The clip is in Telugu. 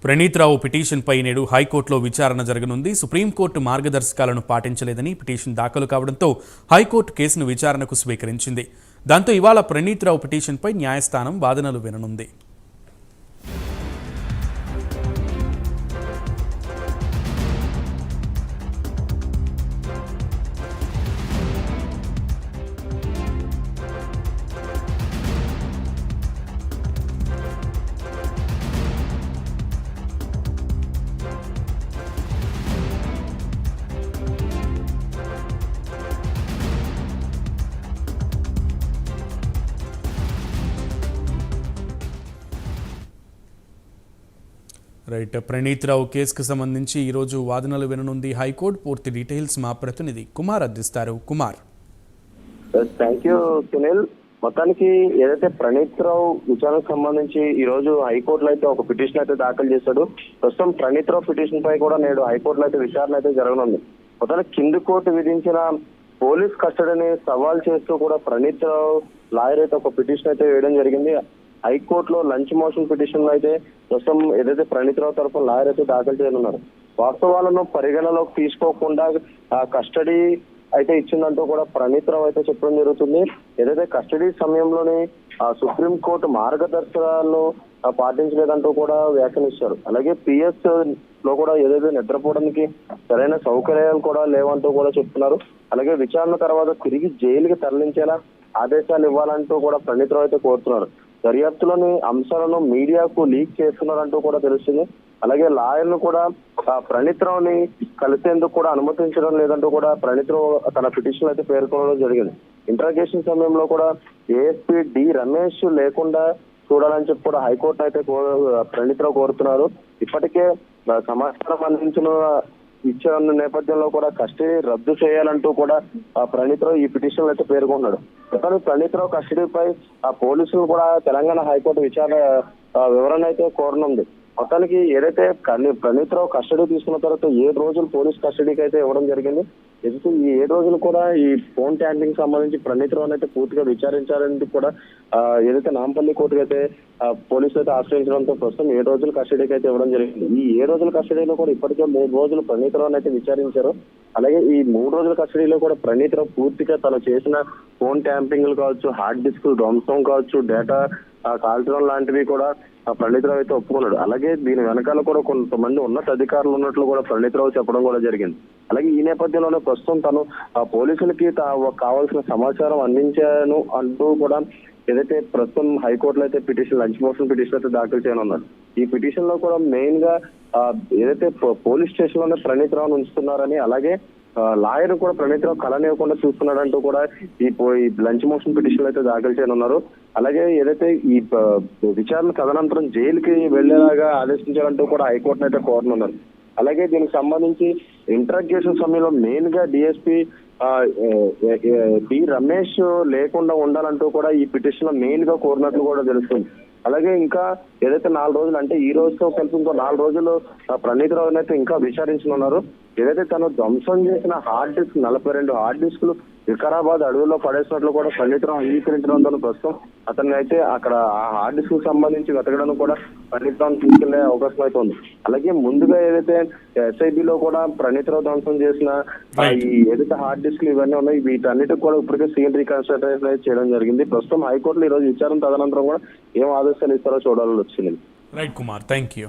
ప్రణీత్ రావు పిటిషన్పై నేడు హైకోర్టులో విచారణ జరగనుంది. సుప్రీంకోర్టు మార్గదర్శకాలను పాటించలేదని పిటిషన్ దాఖలు కావడంతో హైకోర్టు కేసును విచారణకు స్వీకరించింది. దాంతో ఇవాళ ప్రణీత్ రావు పిటిషన్పై న్యాయస్థానం వాదనలు విననుంది. రైట్, ప్రణీత్ రావు కేసుకు సంబంధించి ఈరోజు వాదనలు విననుంది హైకోర్టు. పూర్తి డీటెయిల్స్ మా ప్రతినిధి కుమార్ అందిస్తారు. కుమార్. Thank you Sunil. మొత్తానికి ఏదైతే ప్రణీత్ రావు విచారణకు సంబంధించి ఈ రోజు హైకోర్టులో అయితే ఒక పిటిషన్ అయితే దాఖలు చేశాడు. ప్రస్తుతం ప్రణీత్ రావు పిటిషన్ పై కూడా నేడు హైకోర్టులో అయితే విచారణ అయితే జరగనుంది. మొత్తానికి కింది కోర్టు విధించిన పోలీస్ కస్టడీని సవాల్ చేస్తూ కూడా ప్రణీత్ రావు లాయర్ అయితే ఒక పిటిషన్ అయితే వేయడం జరిగింది. హైకోర్టులో లంచ్ మోషన్ పిటిషన్ అయితే ప్రస్తుతం ఏదైతే ప్రణీత్ రావు తరఫున లాయర్ అయితే దాఖలు చేయనున్నారు. వాస్తవాలను పరిగణలోకి తీసుకోకుండా కస్టడీ అయితే ఇచ్చిందంటూ కూడా ప్రణీత్ రావు అయితే చెప్పడం జరుగుతుంది. ఏదైతే కస్టడీ సమయంలోనే సుప్రీంకోర్టు మార్గదర్శకాలను పాటించలేదంటూ కూడా వ్యాఖ్యానిస్తారు. అలాగే పిఎస్ లో కూడా ఏదైతే నిద్రపోవడానికి సరైన సౌకర్యాలు కూడా లేవంటూ కూడా చెప్తున్నారు. అలాగే విచారణ తర్వాత తిరిగి జైలుకి తరలించేలా ఆదేశాలు ఇవ్వాలంటూ కూడా ప్రణీత్ రావు అయితే కోరుతున్నారు. దర్యాప్తులోని అంశాలను మీడియాకు లీక్ చేస్తున్నారంటూ కూడా తెలుస్తుంది. అలాగే లాయర్ను కూడా ప్రణీత్ రావుని కలిసేందుకు కూడా అనుమతించడం లేదంటూ కూడా ప్రణీత్ రావు తన పిటిషన్ అయితే పేర్కొనడం జరిగింది. ఇంటరాగేషన్ సమయంలో కూడా ఏఎస్పీ డి రమేష్ లేకుండా చూడాలని చెప్పి కూడా హైకోర్టు అయితే ప్రణీత్ రావు కోరుతున్నారు. ఇప్పటికే సమాచారం ఇచ్చిన నేపథ్యంలో కూడా కస్టడీ రద్దు చేయాలంటూ కూడా ప్రణీత్ రావు ఈ పిటిషన్ అయితే పేర్కొన్నాడు. కానీ ప్రణీత్ రావు కస్టడీపై పోలీసులు కూడా తెలంగాణ హైకోర్టు విచారణ వివరణ అయితే కోరనుంది. మొత్తానికి ఏదైతే ప్రణీత్ రావు కస్టడీ తీసుకున్న తర్వాత 7 రోజులు పోలీస్ కస్టడీకి అయితే ఇవ్వడం జరిగింది. ఎందుకు ఈ 7 రోజులు కూడా ఈ ఫోన్ ట్యాంపింగ్ సంబంధించి ప్రణీత్ రావు అయితే పూర్తిగా విచారించాలని కూడా ఏదైతే నాంపల్లి కోర్టుకు అయితే పోలీసులు అయితే ఆశ్రయించడంతో ప్రస్తుతం 7 రోజులు కస్టడీకి అయితే ఇవ్వడం జరిగింది. ఈ 7 రోజుల కస్టడీలో కూడా ఇప్పటికే 3 రోజులు ప్రణీత్ రావు అయితే విచారించారు. అలాగే ఈ 3 రోజుల కస్టడీలో కూడా ప్రణీత్ రావు పూర్తిగా తను చేసిన ఫోన్ ట్యాంపింగ్లు కావచ్చు, హార్డ్ డిస్క్ ధ్వంసం కావచ్చు, డేటా కాల్చడం లాంటివి కూడా ప్రణీత్ రావు అయితే ఒప్పుకున్నాడు. అలాగే దీని వెనకాల కూడా కొంతమంది ఉన్నత అధికారులు ఉన్నట్లు కూడా ప్రణీత్ రావు చెప్పడం కూడా జరిగింది. అలాగే ఈ నేపథ్యంలోనే ప్రస్తుతం తను పోలీసులకి కావాల్సిన సమాచారం అందించాను అంటూ కూడా ఏదైతే ప్రస్తుతం హైకోర్టులో అయితే పిటిషన్ లంచ్ మోషన్ పిటిషన్ అయితే దాఖలు చేయనున్నారు. ఈ పిటిషన్ లో కూడా మెయిన్ గా ఏదైతే పోలీస్ స్టేషన్ లోనే ప్రణీత్ రావును ఉంచుతున్నారని, అలాగే లాయర్ కూడా ప్రణీత్ రావు కలనివ్వకుండా చూస్తున్నాడంటూ కూడా ఈ లంచ్ మోషన్ పిటిషన్ అయితే దాఖలు చేయనున్నారు. అలాగే ఏదైతే ఈ విచారణ తదనంతరం జైలుకి వెళ్లేలాగా ఆదేశించాలంటూ కూడా హైకోర్టును అయితే కోరనున్నారు. అలాగే దీనికి సంబంధించి ఇంటరాగేషన్ సమయంలో మెయిన్ గా డిఎస్పీ డి రమేష్ లేకుండా ఉండాలంటూ కూడా ఈ పిటిషన్ లో మెయిన్ గా కోరినట్లు కూడా తెలుస్తుంది. అలాగే ఇంకా ఏదైతే 4 రోజులు అంటే ఈ రోజుతో కలిసి ఇంకో 4 రోజులు ప్రణీత్ రావు అయితే ఇంకా విచారించనున్నారు. ఏదైతే తను ధ్వంసం చేసిన హార్డ్ డిస్క్ 42 హార్డ్ డిస్కులు వికారాబాద్ అడవుల్లో పడేసినట్లు కూడా ప్రణీత్ రావు అంగీకరించడంతో ప్రస్తుతం అతన్ని అయితే అక్కడ ఆ హార్డ్ డిస్క్ కు సంబంధించి వెతకడానికి కూడా ప్రణీత్ రావు తీసుకెళ్లే అవకాశం అయితే ఉంది. అలాగే ముందుగా ఏదైతే ఎస్ఐబిలో కూడా ప్రణీత్ రావు ధ్వంసం చేసిన ఈ ఏదైతే హార్డ్ డిస్క్లు ఇవన్నీ ఉన్నాయి, వీటన్నిటికి కూడా ఇప్పటికే సీన్ రీకన్స్ట్రక్షన్ చేయడం జరిగింది. ప్రస్తుతం హైకోర్టులో ఈ రోజు విచారణ తదనంతరం కూడా ఏం ఆదేశాలు ఇస్తారో చూడాలని వచ్చింది. Right Kumar, thank you.